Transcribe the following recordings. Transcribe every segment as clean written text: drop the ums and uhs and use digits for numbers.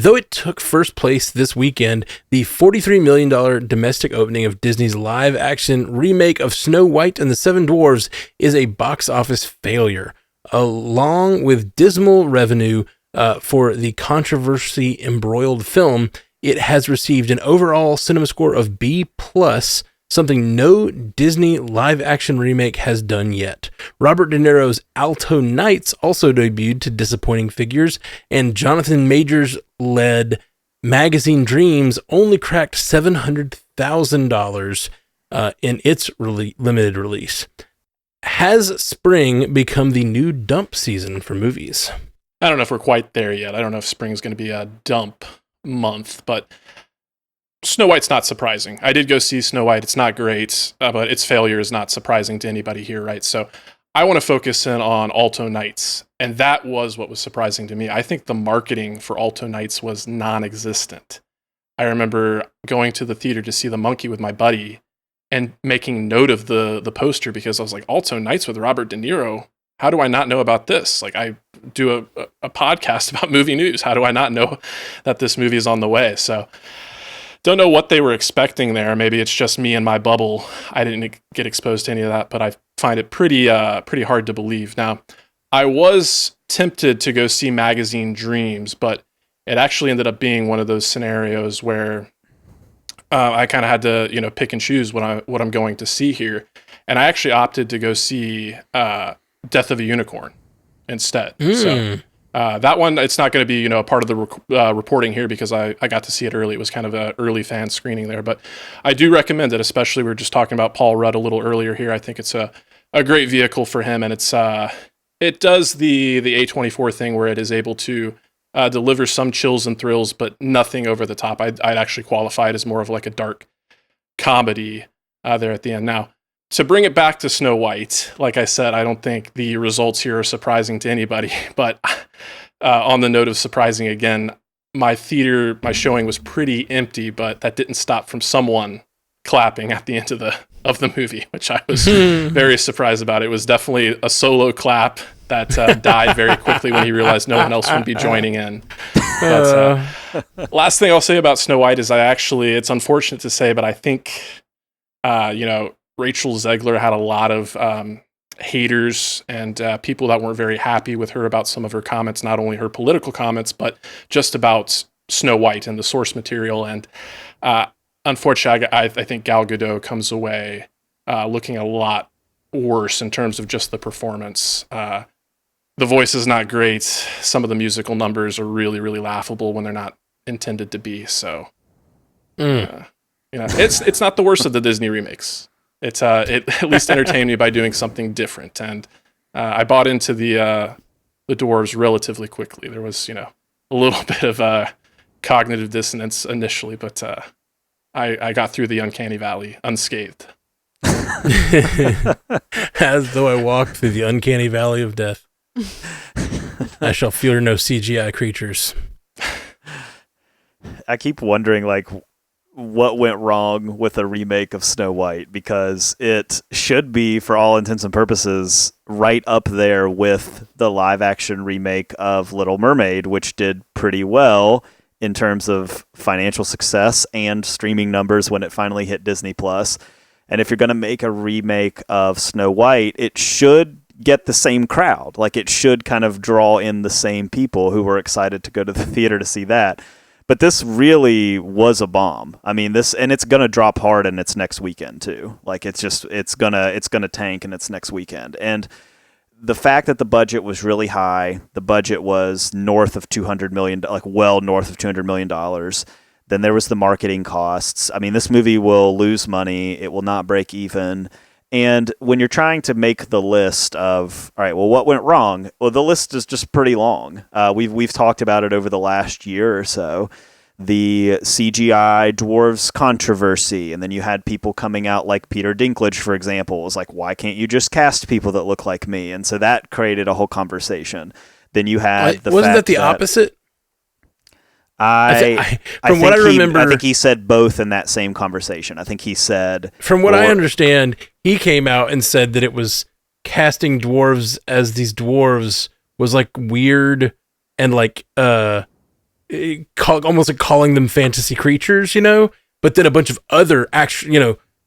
Though it took first place this weekend, the $43 million domestic opening of Disney's live-action remake of Snow White and the Seven Dwarfs is a box office failure, along with dismal revenue for the controversy-embroiled film. It has received an overall CinemaScore of B+, something no Disney live-action remake has done yet. Robert DeNiro's Alto also debuted to disappointing figures, and Jonathan Majors-led Magazine Dreams only cracked $700,000 in its limited release. Has spring become the new dump season for movies? I don't know if we're quite there yet. I don't know if spring's going to be a dump month, but Snow White's not surprising. I did go see Snow White. It's not great, but its failure is not surprising to anybody here, right? So I want to focus in on Alto Nights, and that was what was surprising to me. I think the marketing for Alto Nights was non-existent. I remember going to the theater to see The Monkey with my buddy and making note of the poster because I was like, Alto Nights with Robert De Niro? How do I not know about this? Like, I do a podcast about movie news. How do I not know that this movie is on the way? So don't know what they were expecting there. Maybe it's just me and my bubble. I didn't get exposed to any of that, but I find it pretty hard to believe. Now, I was tempted to go see Magazine Dreams, but it actually ended up being one of those scenarios where I kind of had to, pick and choose what I'm going to see here, and I actually opted to go see Death of a Unicorn instead. So that one, it's not going to be, a part of the reporting here because I got to see it early. It was kind of an early fan screening there, but I do recommend it, especially we were just talking about Paul Rudd a little earlier here. I think it's a great vehicle for him, and it does the A24 thing where it is able to deliver some chills and thrills, but nothing over the top. I'd actually qualify it as more of like a dark comedy there at the end. Now, to bring it back to Snow White, like I said, I don't think the results here are surprising to anybody, but on the note of surprising again, my showing was pretty empty, but that didn't stop from someone clapping at the end of the movie, which I was very surprised about. It was definitely a solo clap that died very quickly when he realized no one else would be joining in. But last thing I'll say about Snow White is it's unfortunate to say, but I think, Rachel Zegler had a lot of haters and people that weren't very happy with her about some of her comments, not only her political comments, but just about Snow White and the source material. And unfortunately, I think Gal Gadot comes away looking a lot worse in terms of just the performance. The voice is not great. Some of the musical numbers are really, really laughable when they're not intended to be. So, it's not the worst of the Disney remakes. It at least entertained me by doing something different, and I bought into the dwarves relatively quickly. There was a little bit of cognitive dissonance initially, but I got through the uncanny valley unscathed. As though I walked through the uncanny valley of death, I shall fear no CGI creatures. I keep wondering, what went wrong with a remake of Snow White, because it should be, for all intents and purposes, right up there with the live-action remake of Little Mermaid, which did pretty well in terms of financial success and streaming numbers when it finally hit Disney+. And if you're going to make a remake of Snow White, it should get the same crowd. It should kind of draw in the same people who were excited to go to the theater to see that. But this really was a bomb. I mean, and it's gonna drop hard in its next weekend too. It's gonna tank in its next weekend. And the fact that the budget was really high, the budget was north of $200 million, well north of $200 million. Then there was the marketing costs. I mean, this movie will lose money. It will not break even. And when you're trying to make the list of, all right, well, what went wrong? Well, the list is just pretty long. We've talked about it over the last year or so. The CGI dwarves controversy, and then you had people coming out like Peter Dinklage, for example, was like, why can't you just cast people that look like me? And so that created a whole conversation. Then you had wasn't that the opposite? I think he said both in that same conversation. I think he said, from what I understand, he came out and said that it was casting dwarves as these dwarves was weird and almost like calling them fantasy creatures, but then a bunch of other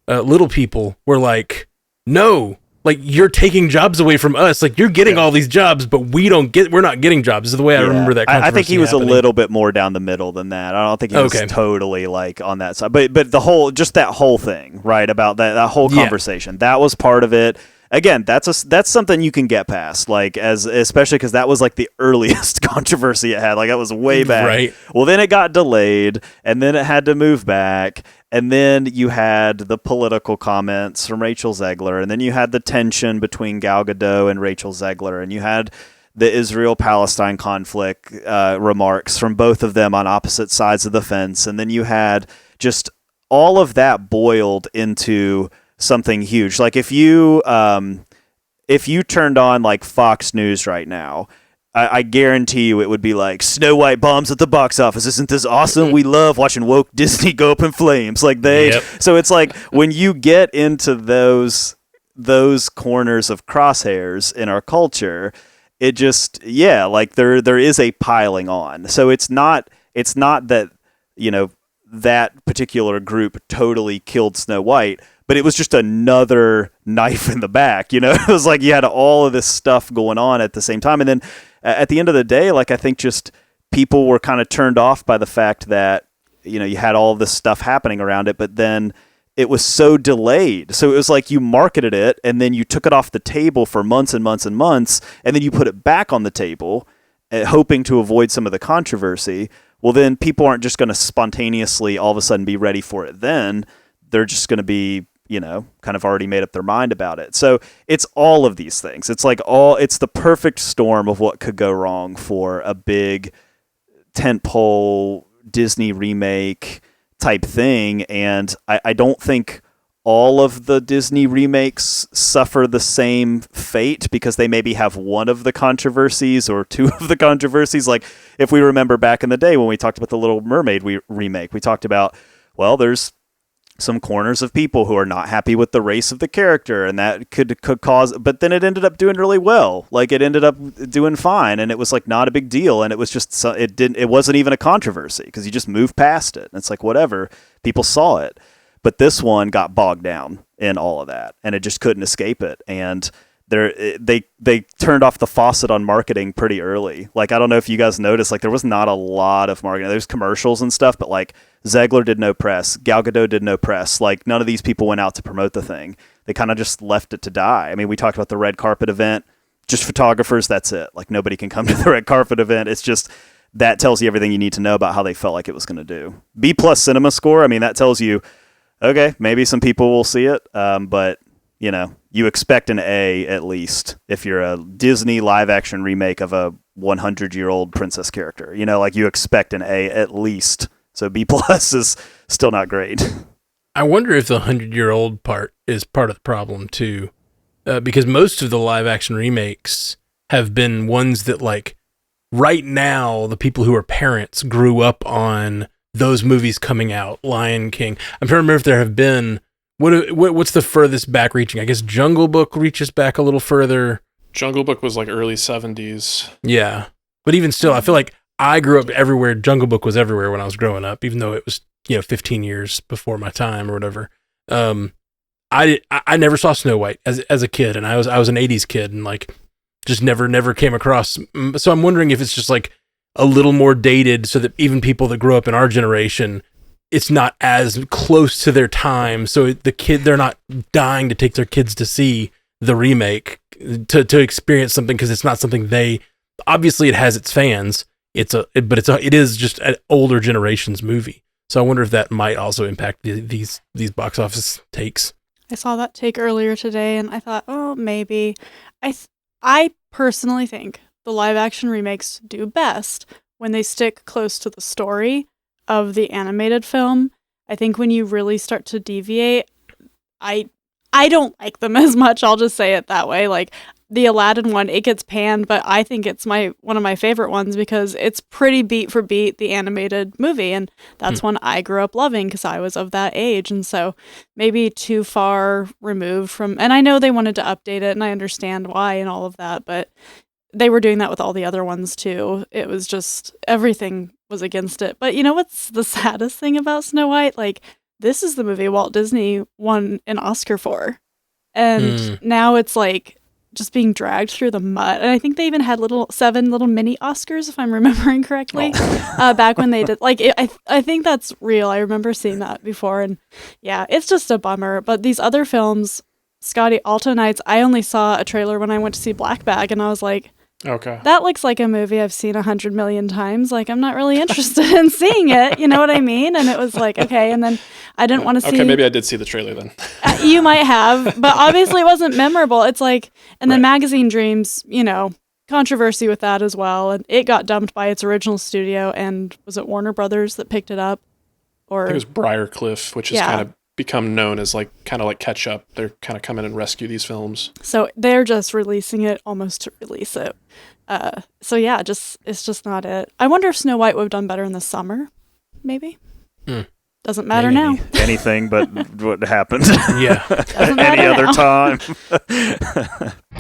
little people were like, no, like you're taking jobs away from us. Like you're getting all these jobs, but we're not getting jobs is the way I remember that. I think he was happening a little bit more down the middle than that. I don't think he was totally like on that side, but that whole thing, right? About that whole conversation, that was part of it. Again, that's something you can get past, like especially because that was like the earliest controversy it had. Like that was way back. Right. Well, then it got delayed, and then it had to move back, and then you had the political comments from Rachel Zegler, and then you had the tension between Gal Gadot and Rachel Zegler, and you had the Israel-Palestine conflict remarks from both of them on opposite sides of the fence, and then you had just all of that boiled into something huge. Like if you turned on like Fox News right now, I guarantee you it would be like, Snow White bombs at the box office. Isn't this awesome? We love watching woke Disney go up in flames. Like so it's like when you get into those corners of crosshairs in our culture, it just, like there is a piling on. So it's not that, that particular group totally killed Snow White, but it was just another knife in the back. It was like you had all of this stuff going on at the same time. And then at the end of the day, like I think just people were kind of turned off by the fact that, you had all this stuff happening around it, but then it was so delayed. So it was like you marketed it and then you took it off the table for months and months and months, and then you put it back on the table hoping to avoid some of the controversy. Well, then people aren't just going to spontaneously all of a sudden be ready for it. Then they're just going to be, kind of already made up their mind about it. So it's all of these things. It's like it's the perfect storm of what could go wrong for a big tentpole Disney remake type thing. And I don't think all of the Disney remakes suffer the same fate because they maybe have one of the controversies or two of the controversies. Like if we remember back in the day when we talked about the Little Mermaid remake, we talked about, well, there's some corners of people who are not happy with the race of the character, and that could cause, but then it ended up doing really well. Like it ended up doing fine, and it was like not a big deal, and it was just, it wasn't even a controversy because you just moved past it. And it's like, whatever, people saw it. But this one got bogged down in all of that, and it just couldn't escape it. And they turned off the faucet on marketing pretty early. Like, I don't know if you guys noticed, like there was not a lot of marketing. There's commercials and stuff, but like Zegler did no press, Gal Gadot did no press. Like none of these people went out to promote the thing. They kind of just left it to die. I mean, we talked about the red carpet event, just photographers, that's it. Like nobody can come to the red carpet event. It's just, that tells you everything you need to know about how they felt like it was going to do. B+ CinemaScore, I mean, that tells you, okay, maybe some people will see it, but you expect an A at least if you're a Disney live action remake of a 100-year-old princess character. Like you expect an A at least. So B+ is still not great. I wonder if the 100-year-old part is part of the problem too, because most of the live action remakes have been ones that, like, right now the people who are parents grew up on those movies coming out. Lion King. I'm trying to remember if there have been. What's the furthest back reaching? I guess Jungle Book reaches back a little further. Jungle Book was like early 70s. Yeah. But even still, I feel like I grew up everywhere. Jungle Book was everywhere when I was growing up, even though it was, 15 years before my time or whatever. I never saw Snow White as a kid, and I was an 80s kid, and like just never came across. So I'm wondering if it's just like a little more dated so that even people that grew up in our generation, it's not as close to their time. So they're not dying to take their kids to see the remake to experience something, because it's not something obviously it has its fans. It is just an older generation's movie. So I wonder if that might also impact these box office takes. I saw that take earlier today, and I thought, oh, maybe. I personally think the live action remakes do best when they stick close to the story of the animated film. I think when you really start to deviate, I don't like them as much. I'll just say it that way. Like the Aladdin one, it gets panned, but I think it's one of my favorite ones because it's pretty beat for beat the animated movie, and that's one I grew up loving because I was of that age. And so maybe too far removed from, and I know they wanted to update it, and I understand why and all of that, but they were doing that with all the other ones too. It was just, everything was against it. But you know what's the saddest thing about Snow White? Like, this is the movie Walt Disney won an Oscar for. And now it's like just being dragged through the mud. And I think they even had 7 little mini Oscars, if I'm remembering correctly, back when they did. Like, I think that's real. I remember seeing that before. And yeah, it's just a bummer. But these other films, Scotty, Alto Nights, I only saw a trailer when I went to see Black Bag, and I was like, okay, that looks like a movie I've seen 100 million times. Like, I'm not really interested in seeing it. You know what I mean? And it was like, okay. And then I didn't want to see. Okay, maybe I did see the trailer then. You might have, but obviously it wasn't memorable. It's like, and then Magazine Dreams, you know, controversy with that as well. And it got dumped by its original studio. And was it Warner Brothers that picked it up? Or I think it was Briarcliff, which has kind of become known as like kind of like catch up. They're kind of come in and rescue these films. So they're just releasing it almost to release it. So yeah, it's just not it. I wonder if Snow White would have done better in the summer. Maybe. Doesn't matter now. Anything but what happened. Yeah. Any other time.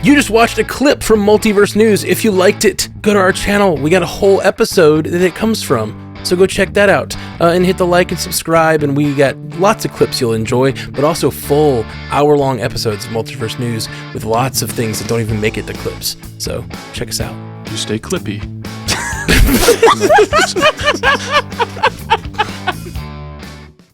You just watched a clip from Multiverse News. If you liked it, go to our channel. We got a whole episode that it comes from. So go check that out and hit the like and subscribe. And we got lots of clips you'll enjoy, but also full hour-long episodes of Multiverse News with lots of things that don't even make it to clips. So check us out. You stay clippy.